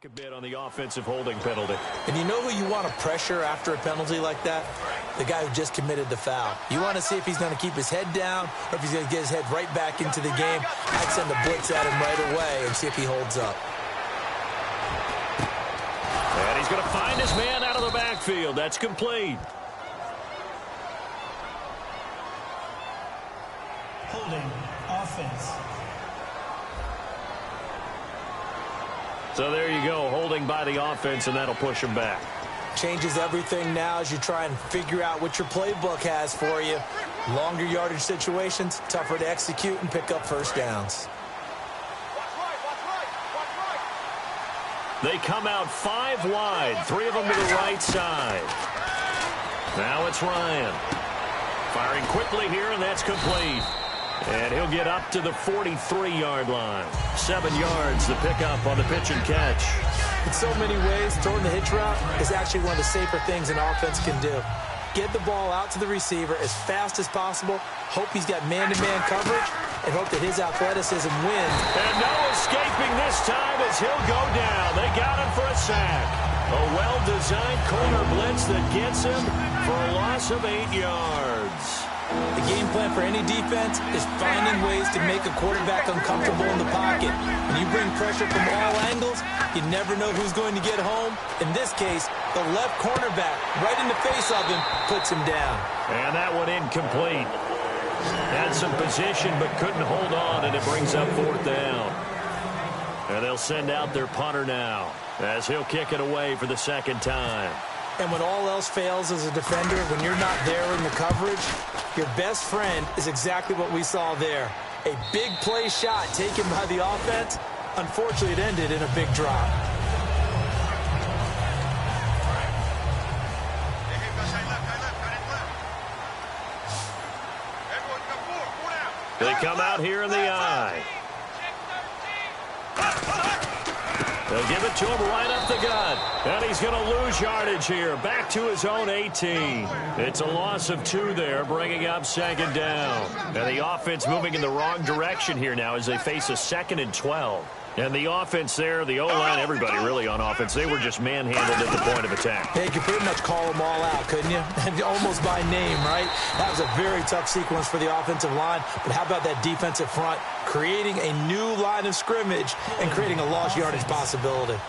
back a bit on the offensive holding penalty. And you know who you want to pressure after a penalty like that? The guy who just committed the foul. You want to see if he's going to keep his head down or if he's going to get his head right back into the game. I'd send a blitz at him right away and see if he holds up. And he's going to find his man out of the backfield. That's complete. Holding offense. So there you go, holding by the offense, and that'll push him back. Changes everything now as you try and figure out what your playbook has for you. Longer yardage situations, tougher to execute and pick up first downs. They come out 5 wide, 3 of them to the right side. Now it's Ryan. Firing quickly here, and that's complete. And he'll get up to the 43-yard line. 7 yards to pick up on the pitch and catch. In so many ways, throwing the hitch route is actually one of the safer things an offense can do. Get the ball out to the receiver as fast as possible, hope he's got man-to-man coverage, and hope that his athleticism wins. And no escaping this time as he'll go down. They got him for a sack. A well-designed corner blitz that gets him for a loss of 8 yards. The game plan for any defense is finding ways to make a quarterback uncomfortable in the pocket. When you bring pressure from all angles, you never know who's going to get home. In this case, the left cornerback, right in the face of him, puts him down. And that one incomplete. Had some position but couldn't hold on, and it brings up 4th down. And they'll send out their punter now as he'll kick it away for the 2nd time. And when all else fails as a defender, when you're not there in the coverage, your best friend is exactly what we saw there. A big play shot taken by the offense. Unfortunately, it ended in a big drop. They come out here in the eye. They'll give it to him right up the gut. And he's going to lose yardage here. Back to his own 18. It's a loss of 2 there, bringing up 2nd down. And the offense moving in the wrong direction here now as they face a 2nd and 12. And the offense there, the O-line, everybody really on offense, they were just manhandled at the point of attack. Yeah, you could pretty much call them all out, couldn't you? Almost by name, right? That was a very tough sequence for the offensive line. But how about that defensive front creating a new line of scrimmage and creating a lost yardage possibility?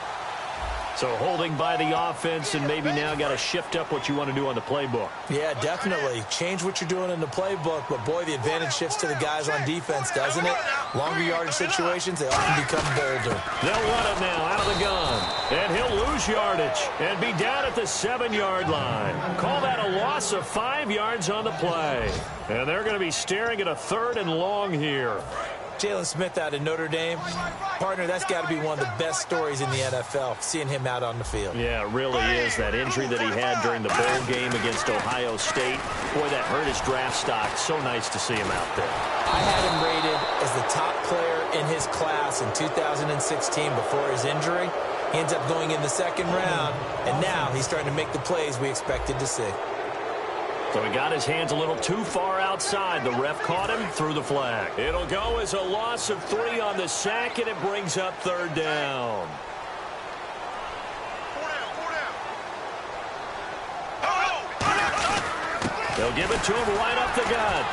So holding by the offense and maybe now got to shift up what you want to do on the playbook. Yeah, definitely. Change what you're doing in the playbook, but boy, the advantage shifts to the guys on defense, doesn't it? Longer yardage situations, they often become bolder. They'll run it now out of the gun. And he'll lose yardage and be down at the 7-yard line. Call that a loss of 5 yards on the play. And they're going to be staring at a 3rd and long here. Jalen Smith out of Notre Dame. Partner, that's got to be one of the best stories in the NFL, seeing him out on the field. Yeah, it really is. That injury that he had during the bowl game against Ohio State, boy, that hurt his draft stock. So nice to see him out there. I had him rated as the top player in his class in 2016 before his injury. He ends up going in the 2nd round, and now he's starting to make the plays we expected to see. So he got his hands a little too far outside. The ref caught him, threw the flag. It'll go as a loss of 3 on the sack, and it brings up 3rd down. They'll give it to him right up the gut.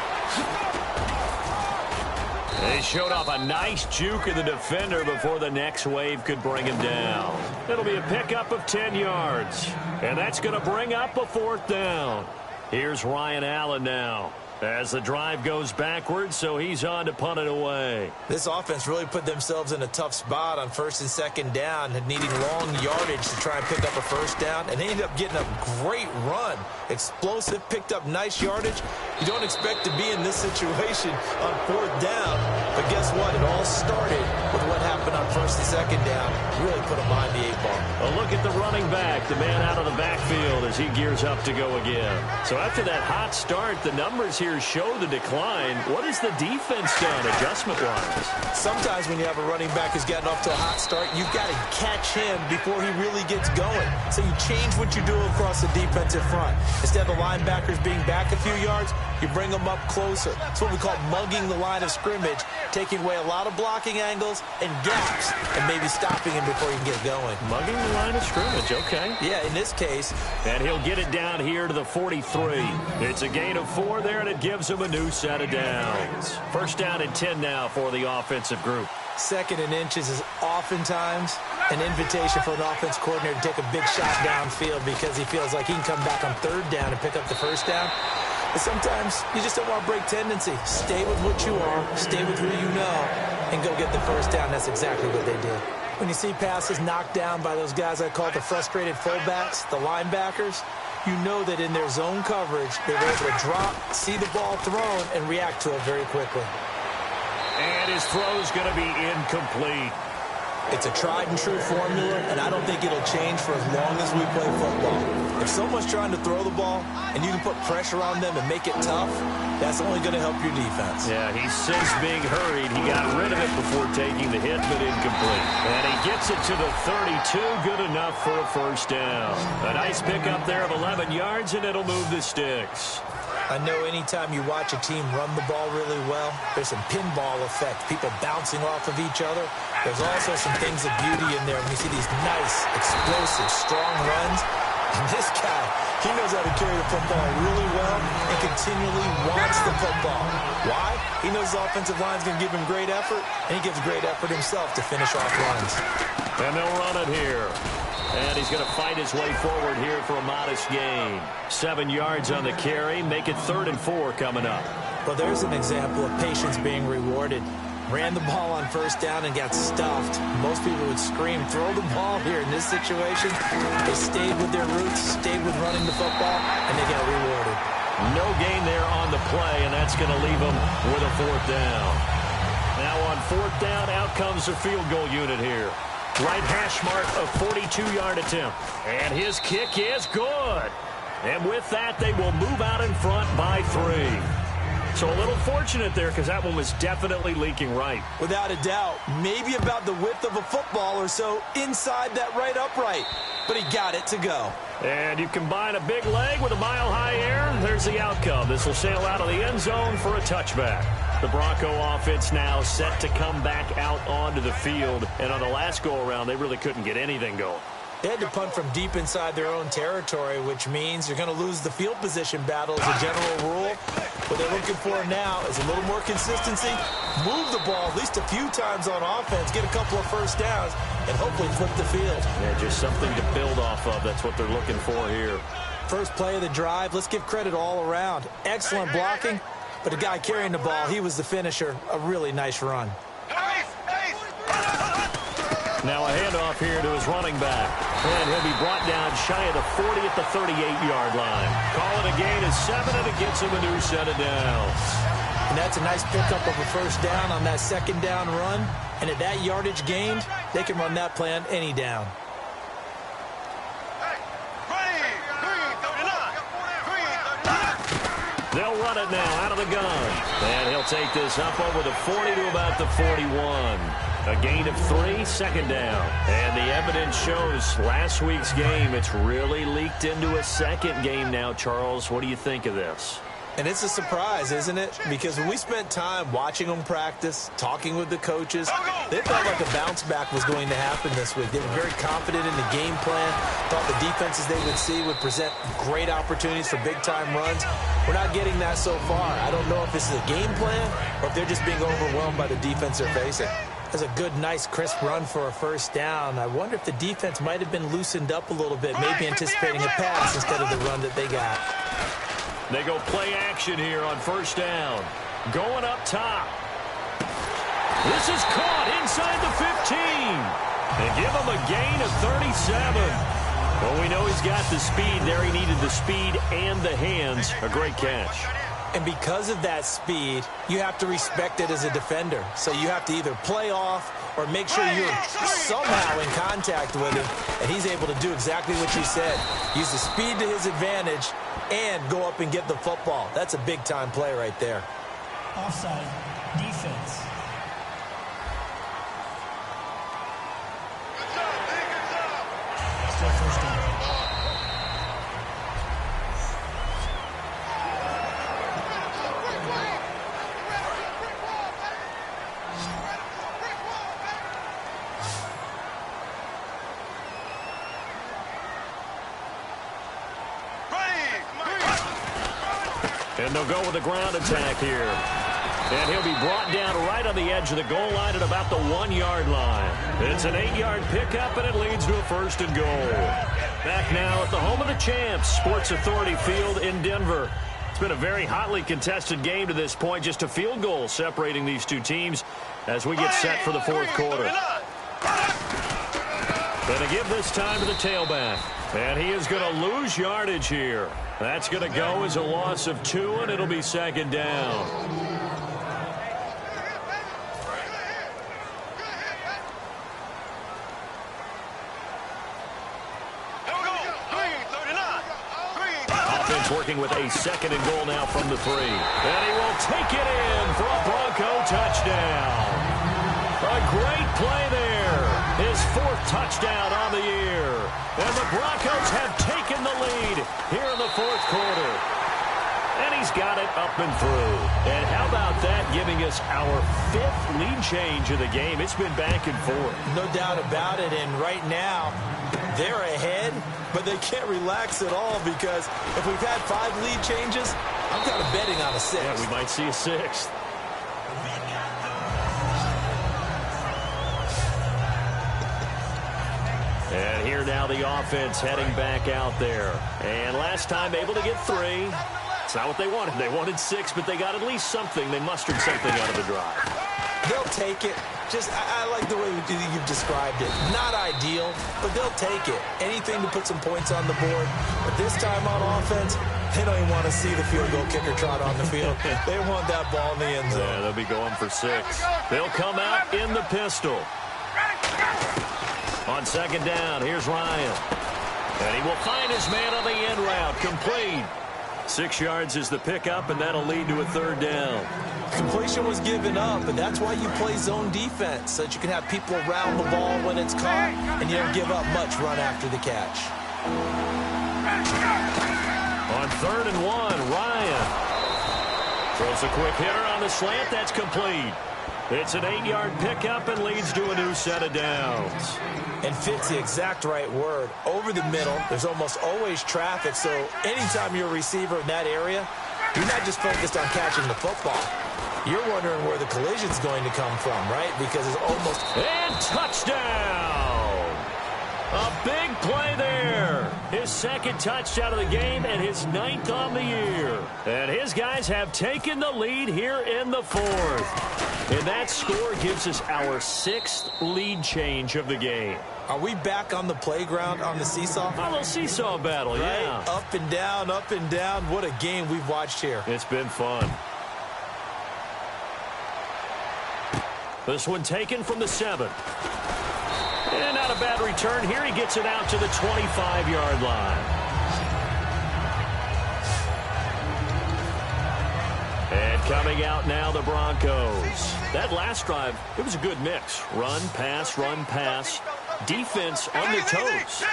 They showed off a nice juke of the defender before the next wave could bring him down. It'll be a pickup of 10 yards, and that's going to bring up a 4th down. Here's Ryan Allen now as the drive goes backwards, so he's on to punt it away. This offense really put themselves in a tough spot on 1st and 2nd down, needing long yardage to try and pick up a 1st down, and they ended up getting a great run. Explosive, picked up nice yardage. You don't expect to be in this situation on 4th down, but guess what? It all started with what happened on 1st and 2nd down. Really put them behind the 8-ball. A look at the running back, the man out of the backfield as he gears up to go again. So after that hot start, the numbers here show the decline. What has the defense done adjustment-wise? Sometimes when you have a running back who's gotten off to a hot start, you've got to catch him before he really gets going. So you change what you do across the defensive front. Instead of the linebackers being back a few yards, You bring them up closer. It's what we call mugging the line of scrimmage, taking away a lot of blocking angles and gaps, and maybe stopping him before you can get going. Mugging the line of scrimmage, okay. Yeah, in this case. And he'll get it down here to the 43. It's a gain of 4 there, and it gives him a new set of downs. First down and 10 now for the offensive group. 2nd and inches is oftentimes an invitation for an offense coordinator to take a big shot downfield because he feels like he can come back on 3rd down and pick up the 1st down. But sometimes you just don't want to break tendency. Stay with what you are, stay with who you know, and go get the 1st down. That's exactly what they did. When you see passes knocked down by those guys I call the frustrated fullbacks, the linebackers, you know that in their zone coverage, they were able to drop, see the ball thrown, and react to it very quickly. And his throw's going to be incomplete. It's a tried-and-true formula, and I don't think it'll change for as long as we play football. If someone's trying to throw the ball and you can put pressure on them and make it tough, that's only going to help your defense. Yeah, he's since being hurried. He got rid of it before taking the hit, but incomplete. And he gets it to the 32, good enough for a 1st down. A nice pickup there of 11 yards, and it'll move the sticks. I know anytime you watch a team run the ball really well, there's some pinball effect, people bouncing off of each other. There's also some things of beauty in there when you see these nice, explosive, strong runs. And this guy, he knows how to carry the football really well and continually wants the football. Why? He knows the offensive line's going to give him great effort, and he gives great effort himself to finish off runs. And they'll run it here. And he's going to fight his way forward here for a modest gain. 7 yards on the carry. Make it 3rd and 4 coming up. Well, there's an example of patience being rewarded. Ran the ball on 1st down and got stuffed. Most people would scream, throw the ball here. In this situation, they stayed with their roots, stayed with running the football, and they got rewarded. No gain there on the play, and that's going to leave them with a 4th down. Now on 4th down, out comes the field goal unit here. Right hash mark, a 42-yard attempt. And his kick is good. And with that, they will move out in front by 3. So a little fortunate there because that one was definitely leaking right. Without a doubt, maybe about the width of a football or so inside that right upright. But he got it to go. And you combine a big leg with a mile-high air, there's the outcome. This will sail out of the end zone for a touchback. The Bronco offense now set to come back out onto the field. And on the last go-around, they really couldn't get anything going. They had to punt from deep inside their own territory, which means you're going to lose the field position battle as a general rule. What they're looking for now is a little more consistency, move the ball at least a few times on offense, get a couple of 1st downs, and hopefully flip the field. Yeah, just something to build off of. That's what they're looking for here. First play of the drive, let's give credit all around. Excellent blocking, but the guy carrying the ball, he was the finisher. A really nice run. Now a handoff here to his running back. And he'll be brought down shy of the 40 at the 38-yard line. Call it a gain of 7, and it gets him a new set of downs. And that's a nice pickup of a 1st down on that 2nd down run. And at that yardage gained, they can run that play on any down. They'll run it now out of the gun. And he'll take this up over the 40 to about the 41. A gain of 3, 2nd down. And the evidence shows last week's game, it's really leaked into a 2nd game now. Charles, what do you think of this? And it's a surprise, isn't it? Because when we spent time watching them practice, talking with the coaches, they felt like a bounce back was going to happen this week. They were very confident in the game plan, thought the defenses they would see would present great opportunities for big-time runs. We're not getting that so far. I don't know if this is a game plan or if they're just being overwhelmed by the defense they're facing. That's a good, nice, crisp run for a 1st down. I wonder if the defense might have been loosened up a little bit, maybe anticipating a pass instead of the run that they got. They go play action here on 1st down. Going up top. This is caught inside the 15. And give him a gain of 37. Well, we know he's got the speed there. He needed the speed and the hands. A great catch. And because of that speed, you have to respect it as a defender. So you have to either play off or make sure you're somehow in contact with him. And he's able to do exactly what you said. Use the speed to his advantage and go up and get the football. That's a big-time play right there. Offside, defense. Still 1st down. And they'll go with a ground attack here. And he'll be brought down right on the edge of the goal line at about the 1-yard line. It's an 8-yard pickup, and it leads to a 1st and goal. Back now at the home of the champs, Sports Authority Field in Denver. It's been a very hotly contested game to this point. Just a field goal separating these two teams as we get set for the 4th quarter. Going to give this time to the tailback. And he is going to lose yardage here. That's going to go as a loss of 2, and it'll be 2nd down. Working with a 2nd and goal now from the 3. And he will take it in for a Bronco touchdown. A great play there. His 4th touchdown on the year. And the Broncos have taken the lead here in the 4th quarter. And he's got it up and through. And how about that, giving us our 5th lead change of the game? It's been back and forth. No doubt about it. And right now, they're ahead, but they can't relax at all because if we've had 5 lead changes, I'm kind of betting on a 6th. Yeah, we might see a 6th. And here now the offense heading back out there. And last time able to get 3. It's not what they wanted. They wanted 6, but they got at least something. They mustered something out of the drive. They'll take it. I like the way you've described it. Not ideal, but they'll take it. Anything to put some points on the board. But this time on offense, they don't even want to see the field goal kicker trot on the field. They want that ball in the end zone. Yeah, they'll be going for 6. They'll come out in the pistol. On 2nd down, here's Ryan. And he will find his man on the end route. Complete. 6 yards is the pickup, and that'll lead to a 3rd down. Completion was given up, and that's why you play zone defense, so that you can have people around the ball when it's caught, and you don't give up much run after the catch. On 3rd and 1, Ryan throws a quick hitter on the slant. That's complete. It's an 8-yard pickup and leads to a new set of downs. And fits the exact right word. Over the middle, there's almost always traffic, so anytime you're a receiver in that area, you're not just focused on catching the football. You're wondering where the collision's going to come from, right? Because it's almost... And touchdown! A big play there. His 2nd touchdown of the game and his 9th on the year. And his guys have taken the lead here in the 4th. And that score gives us our 6th lead change of the game. Are we back on the playground on the seesaw? A little seesaw battle, right? Yeah. Up and down, up and down. What a game we've watched here. It's been fun. This one taken from the 7. And not a bad return here. He gets it out to the 25-yard line. And coming out now, the Broncos. That last drive, it was a good mix. Run, pass, defense on their toes.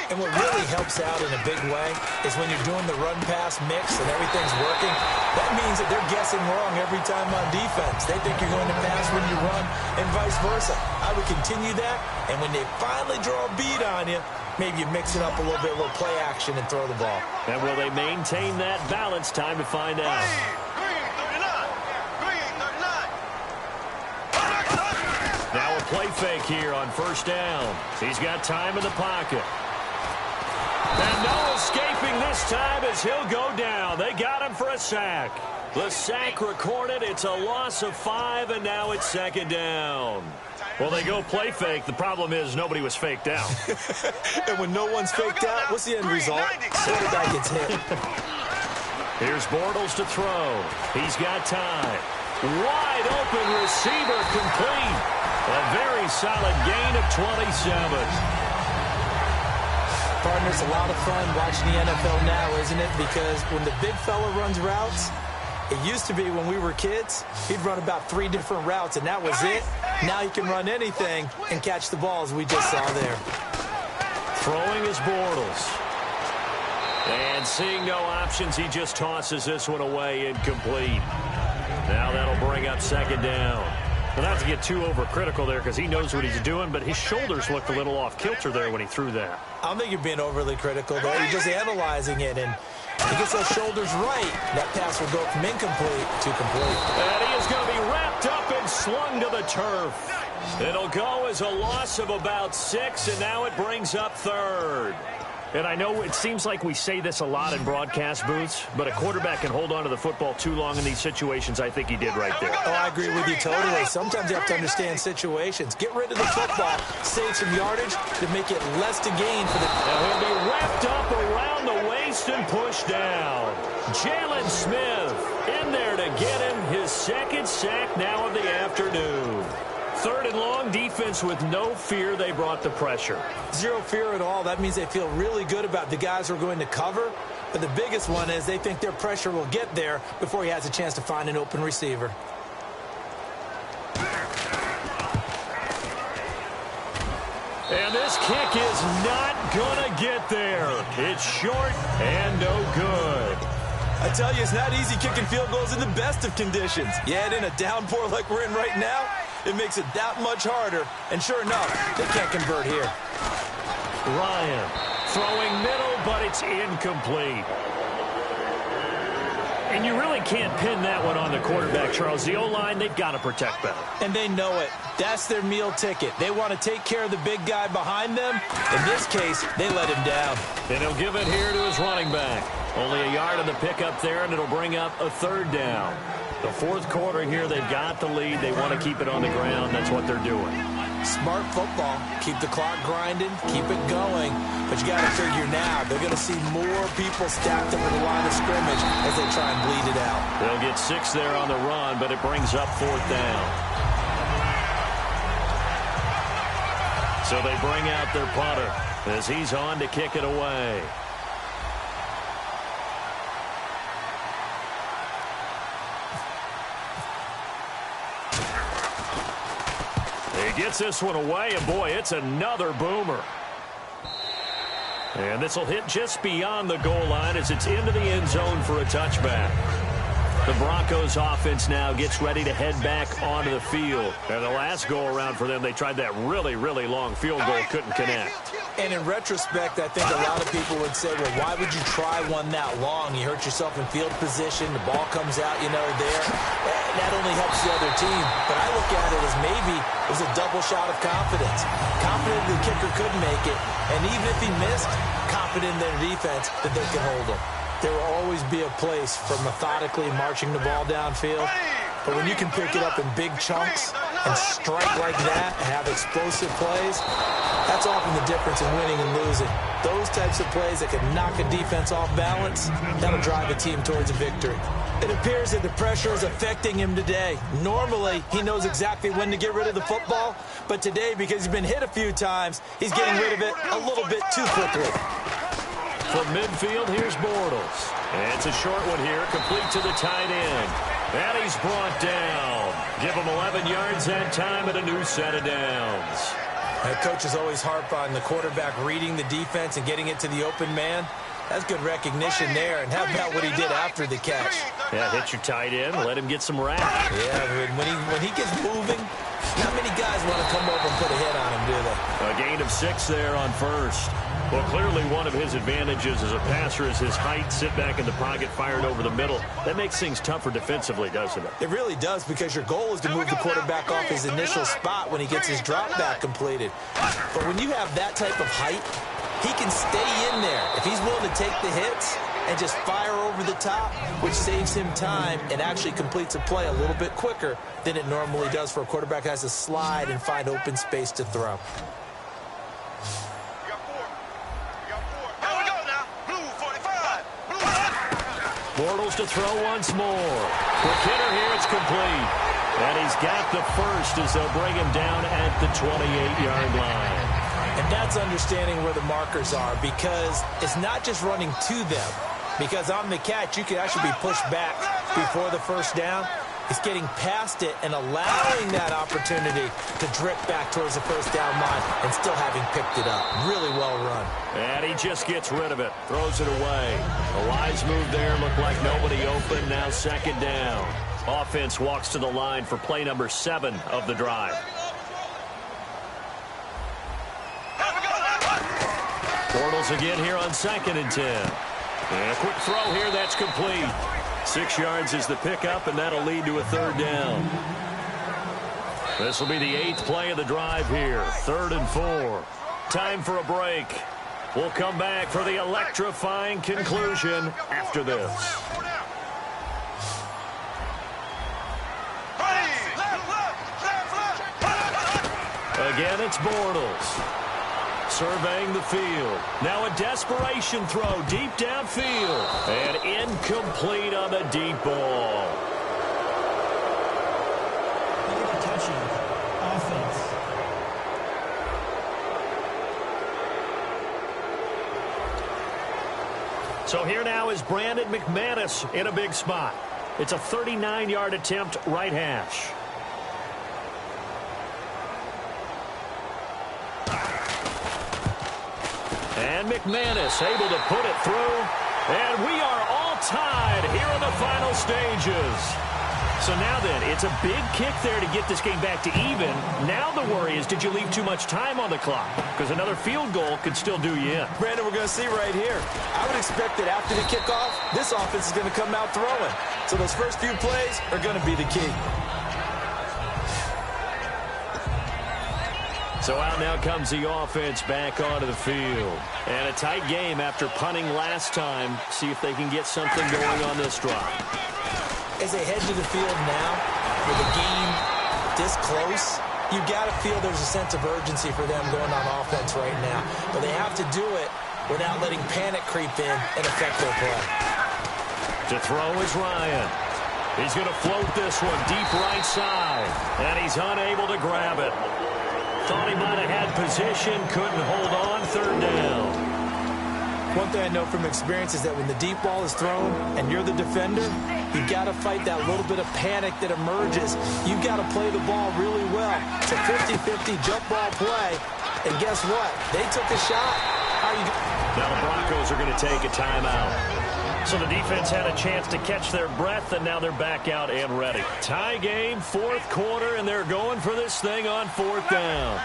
And what really helps out in a big way is when you're doing the run-pass mix and everything's working, that means that they're guessing wrong every time on defense. They think you're going to pass when you run and vice versa. I would continue that, and when they finally draw a bead on you, maybe you mix it up a little bit, a little play action, and throw the ball. And will they maintain that balance? Time to find out. Now a play fake here on 1st down. He's got time in the pocket. And no escaping this time as he'll go down. They got him for a sack. The sack recorded. It's a loss of 5, and now it's 2nd down. Well, they go play fake. The problem is nobody was faked out. And when no one's faked out, what's the end result? Quarterback gets hit. Here's Bortles to throw. He's got time. Wide open receiver complete. A very solid gain of 27. Partner, it's a lot of fun watching the NFL now, isn't it? Because when the big fella runs routes, it used to be when we were kids, he'd run about 3 different routes, and that was it. Now he can run anything and catch the balls we just saw there. Throwing is Bortles. And seeing no options, he just tosses this one away incomplete. Now that'll bring up 2nd down. Well, not to get too overcritical there because he knows what he's doing, but his shoulders looked a little off kilter there when he threw that. I don't think you're being overly critical there. You're just analyzing it, and He gets those shoulders right. That pass will go from incomplete to complete. And he is going to be wrapped up and slung to the turf. It'll go as a loss of about 6, and now it brings up third. And I know it seems like we say this a lot in broadcast booths, but a quarterback can hold on to the football too long in these situations. I think he did right there. Oh, I agree with you totally. Sometimes you have to understand situations. Get rid of the football, save some yardage to make it less to gain for the... Now he'll be wrapped up around the waist and pushed down. Jalen Smith in there to get him his second sack now of the afternoon. Third and long, defense with no fear. They brought the pressure. Zero fear at all. That means they feel really good about the guys who are going to cover. But the biggest one is they think their pressure will get there before he has a chance to find an open receiver. And this kick is not going to get there. It's short and no good. I tell you, it's not easy kicking field goals in the best of conditions. Yet in a downpour like we're in right now, it makes it that much harder. And sure enough, they can't convert here. Ryan throwing middle, but it's incomplete. And you really can't pin that one on the quarterback, Charles. The O-line, they've got to protect better. And they know it. That's their meal ticket. They want to take care of the big guy behind them. In this case, they let him down. And he'll give it here to his running back. Only a yard on the pickup there, and it'll bring up a third down. The fourth quarter here, they've got the lead. They want to keep it on the ground. That's what they're doing. Smart football. Keep the clock grinding. Keep it going. But you got to figure now, they're going to see more people stacked up at the line of scrimmage as they try and bleed it out. They'll get 6 there on the run, but it brings up fourth down. So they bring out their punter as he's on to kick it away. He gets this one away, and boy, it's another boomer. And this will hit just beyond the goal line as it's into the end zone for a touchback. The Broncos offense now gets ready to head back onto the field. And the last go-around for them, they tried that really, really long field goal, couldn't connect. And in retrospect, I think a lot of people would say, well, why would you try one that long? You hurt yourself in field position. The ball comes out, you know, there. That only helps the other team. But I look at it as maybe it was a double shot of confidence. Confident the kicker could make it. And even if he missed, confident in their defense that they can hold him. There will always be a place for methodically marching the ball downfield. But when you can pick it up in big chunks and strike like that and have explosive plays, that's often the difference in winning and losing. Those types of plays that can knock a defense off balance, that'll drive a team towards a victory. It appears that the pressure is affecting him today. Normally, he knows exactly when to get rid of the football, but today, because he's been hit a few times, he's getting rid of it a little bit too quickly. From midfield, here's Bortles. And it's a short one here, complete to the tight end. And he's brought down. Give him 11 yards that time and a new set of downs. Coaches always harp on the quarterback reading the defense and getting it to the open man. That's good recognition there. And how about what he did after the catch? Yeah, hit your tight end, let him get some rap. Yeah, when he gets moving, not many guys want to come over and put a hit on him, do they? A gain of 6 there on first. Well, clearly one of his advantages as a passer is his height. Sit back in the pocket, fired over the middle. That makes things tougher defensively, doesn't it? It really does, because your goal is to move the quarterback off his initial spot when he gets his drop back completed. But when you have that type of height, he can stay in there. If he's willing to take the hits and just fire over the top, which saves him time and actually completes a play a little bit quicker than it normally does for a quarterback who has to slide and find open space to throw. Bortles to throw once more. Quick hitter here, it's complete. And he's got the first as they'll bring him down at the 28-yard line. And that's understanding where the markers are, because it's not just running to them. Because on the catch, you can actually be pushed back before the first down. It's getting past it and allowing that opportunity to drip back towards the first down line and still having picked it up. Really well run. And he just gets rid of it, throws it away. A wise move there, looked like nobody open, now second down. Offense walks to the line for play number 7 of the drive. Bortles again here on 2nd and 10. And a quick throw here, that's complete. 6 yards is the pickup, and that'll lead to a third down. This will be the 8th play of the drive here. 3rd and 4. Time for a break. We'll come back for the electrifying conclusion after this. Again, it's Bortles. Surveying the field. Now a desperation throw deep downfield. And incomplete on the deep ball. Look at the touching. Offense. So here now is Brandon McManus in a big spot. It's a 39-yard attempt right hash. And McManus able to put it through. And we are all tied here in the final stages. So now then, it's a big kick there to get this game back to even. Now the worry is, did you leave too much time on the clock? Because another field goal could still do you in. Brandon, we're going to see right here. I would expect that after the kickoff, this offense is going to come out throwing. So those first few plays are going to be the key. So out now comes the offense back onto the field. And a tight game after punting last time. See if they can get something going on this drive. As they head to the field now, with the game this close, you got to feel there's a sense of urgency for them going on offense right now. But they have to do it without letting panic creep in and affect their play. To throw is Ryan. He's going to float this one deep right side. And he's unable to grab it. Thought he might have had position, couldn't hold on, 3rd down. One thing I know from experience is that when the deep ball is thrown and you're the defender, you've got to fight that little bit of panic that emerges. You've got to play the ball really well. It's a 50-50 jump ball play. And guess what? They took a shot. Now the Broncos are going to take a timeout. So the defense had a chance to catch their breath, and now they're back out and ready. Tie game, 4th quarter, and they're going for this thing on 4th down.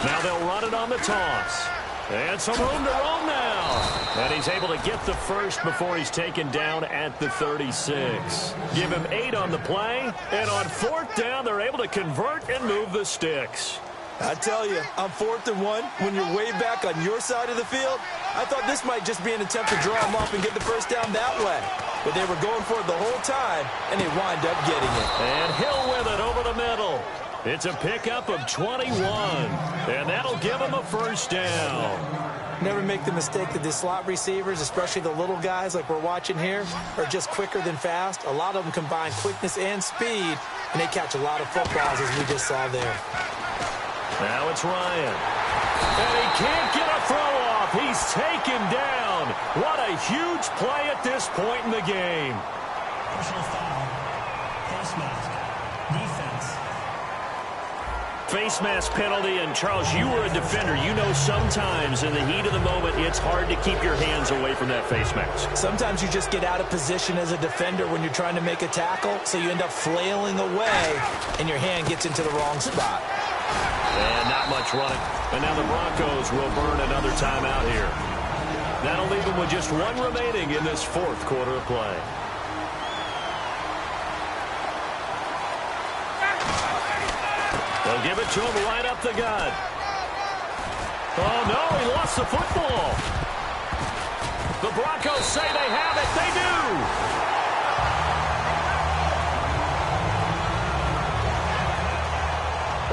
Now they'll run it on the toss. And some room to roam now. And he's able to get the first before he's taken down at the 36. Give him 8 on the play. And on 4th down, they're able to convert and move the sticks. I tell you, on 4th and 1, when you're way back on your side of the field, I thought this might just be an attempt to draw them up and get the first down that way. But they were going for it the whole time, and they wind up getting it. And Hill with it over the middle. It's a pickup of 21, and that'll give him a first down. Never make the mistake that the slot receivers, especially the little guys like we're watching here, are just quicker than fast. A lot of them combine quickness and speed, and they catch a lot of footballs, as we just saw there. Now it's Ryan. And he can't get a throw off. He's taken down. What a huge play at this point in the game. Personal foul. Face mask. Defense. Face mask penalty, and Charles, you were a defender. You know sometimes in the heat of the moment, it's hard to keep your hands away from that face mask. Sometimes you just get out of position as a defender when you're trying to make a tackle, so you end up flailing away, and your hand gets into the wrong spot. And not much running. And now the Broncos will burn another timeout here. That'll leave them with just 1 remaining in this 4th quarter of play. They'll give it to him right up the gut. Oh, no, he lost the football. The Broncos say they have it. They do.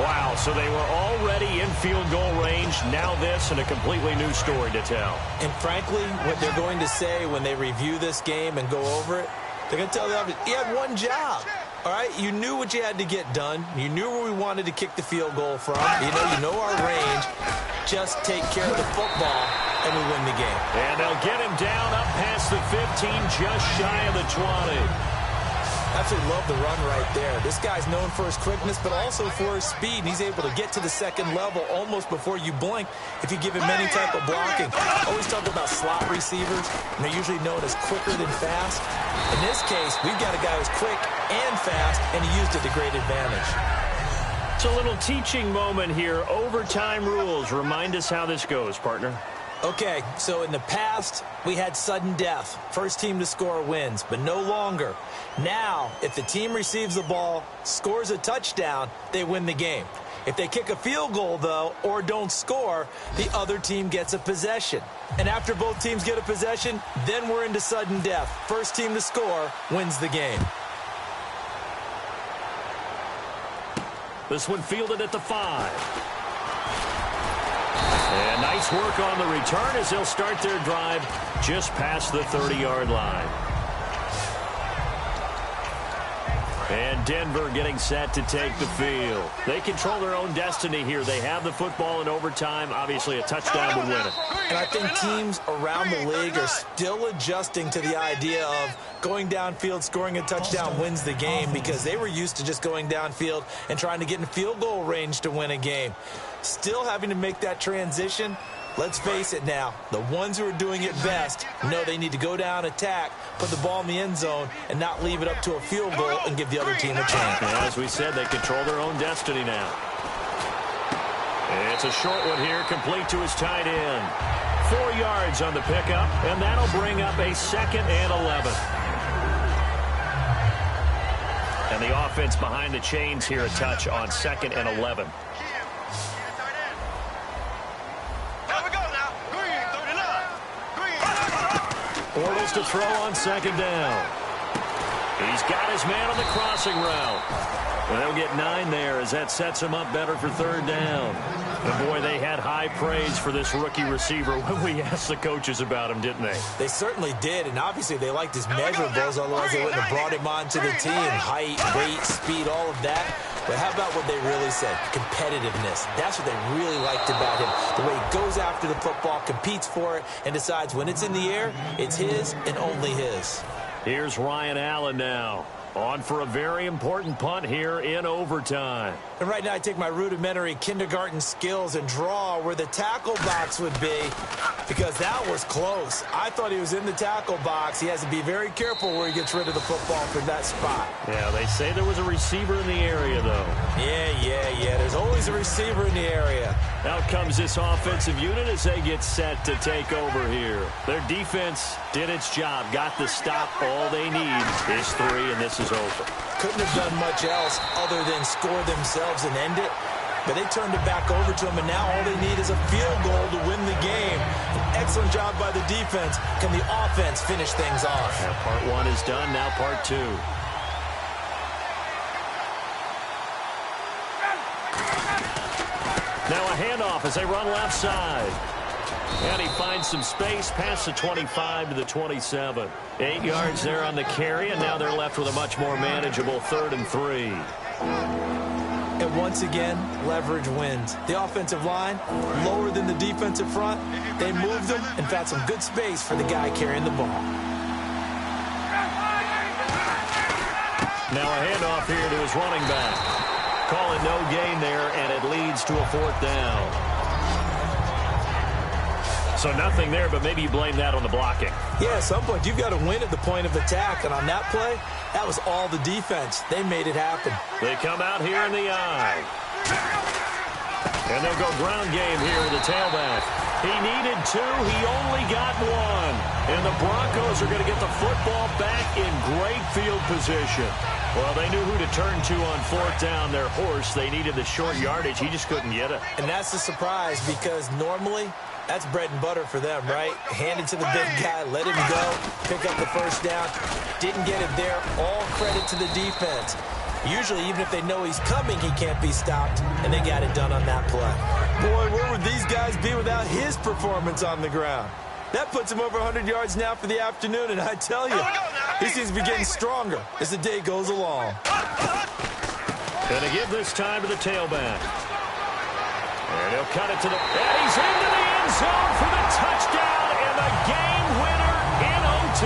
Wow, so they were already in field goal range. Now this, and a completely new story to tell. And frankly, what they're going to say when they review this game and go over it, they're going to tell them, you had one job. All right, you knew what you had to get done. You knew where we wanted to kick the field goal from. You know our range. Just take care of the football, and we win the game. And they'll get him down up past the 15, just shy of the 20. Absolutely love the run right there. This guy's known for his quickness, but also for his speed. And he's able to get to the second level almost before you blink if you give him any type of blocking. Always talk about slot receivers, and they're usually known as quicker than fast. In this case, we've got a guy who's quick and fast, and he used it to great advantage. It's a little teaching moment here. Overtime rules. Remind us how this goes, partner. Okay, so in the past, we had sudden death. First team to score wins, but no longer. Now, if the team receives the ball, scores a touchdown, they win the game. If they kick a field goal, though, or don't score, the other team gets a possession. And after both teams get a possession, then we're into sudden death. First team to score wins the game. This one fielded at the 5. And nice work on the return as they'll start their drive just past the 30-yard line. And Denver getting set to take the field. They control their own destiny here. They have the football in overtime. Obviously, a touchdown would win it. And I think teams around the league are still adjusting to the idea of going downfield, scoring a touchdown wins the game, because they were used to just going downfield and trying to get in field goal range to win a game. Still having to make that transition. Let's face it now, the ones who are doing it best know they need to go down, attack, put the ball in the end zone, and not leave it up to a field goal and give the other team a chance. And as we said, they control their own destiny now. It's a short one here, complete to his tight end. 4 yards on the pickup, and that'll bring up a 2nd and 11. And the offense behind the chains here, a touch on 2nd and 11. Bortles to throw on 2nd down. He's got his man on the crossing route. And they'll get 9 there as that sets him up better for 3rd down. And boy, they had high praise for this rookie receiver when we asked the coaches about him, didn't they? They certainly did, and obviously they liked his measurables, otherwise they wouldn't have brought him onto the team. Height, weight, speed, all of that. But how about what they really said? Competitiveness. That's what they really liked about him. The way he goes after the football, competes for it, and decides when it's in the air, it's his and only his. Here's Ryan Allen now. On for a very important punt here in overtime. And right now I take my rudimentary kindergarten skills and draw where the tackle box would be, because that was close. I thought he was in the tackle box. He has to be very careful where he gets rid of the football from that spot. Yeah, they say there was a receiver in the area, though. Yeah. There's always a receiver in the area. Out comes this offensive unit as they get set to take over here. Their defense did its job, got the stop. All they need is 3, and this is over. Couldn't have done much else other than score themselves and end it. But they turned it back over to them, and now all they need is a field goal to win the game. An excellent job by the defense. Can the offense finish things off? Now part 1 is done, now part 2. Now a handoff as they run left side. And he finds some space past the 25 to the 27. 8 yards there on the carry, and now they're left with a much more manageable 3rd and 3. And once again, leverage wins. The offensive line, lower than the defensive front. They moved them and found some good space for the guy carrying the ball. Now a handoff here to his running back. Call it no gain there, and it leads to a 4th down. So nothing there, but maybe you blame that on the blocking. Yeah, at some point you've got to win at the point of attack, and on that play, that was all the defense. They made it happen. They come out here in the eye. And they'll go ground game here with the tailback. He needed 2. He only got 1. And the Broncos are going to get the football back in great field position. Well, they knew who to turn to on 4th down. Their horse, they needed the short yardage. He just couldn't get it. And that's the surprise, because normally that's bread and butter for them, right? Hand it to the big guy, let him go, pick up the 1st down. Didn't get it there. All credit to the defense. Usually, even if they know he's coming, he can't be stopped, and they got it done on that play. Boy, where would these guys be without his performance on the ground? That puts him over 100 yards now for the afternoon, and I tell you, he seems to be getting stronger as the day goes along. Going to give this time to the tailback. And he'll cut it to the... And he's into the end zone for the touchdown and the game winner in OT.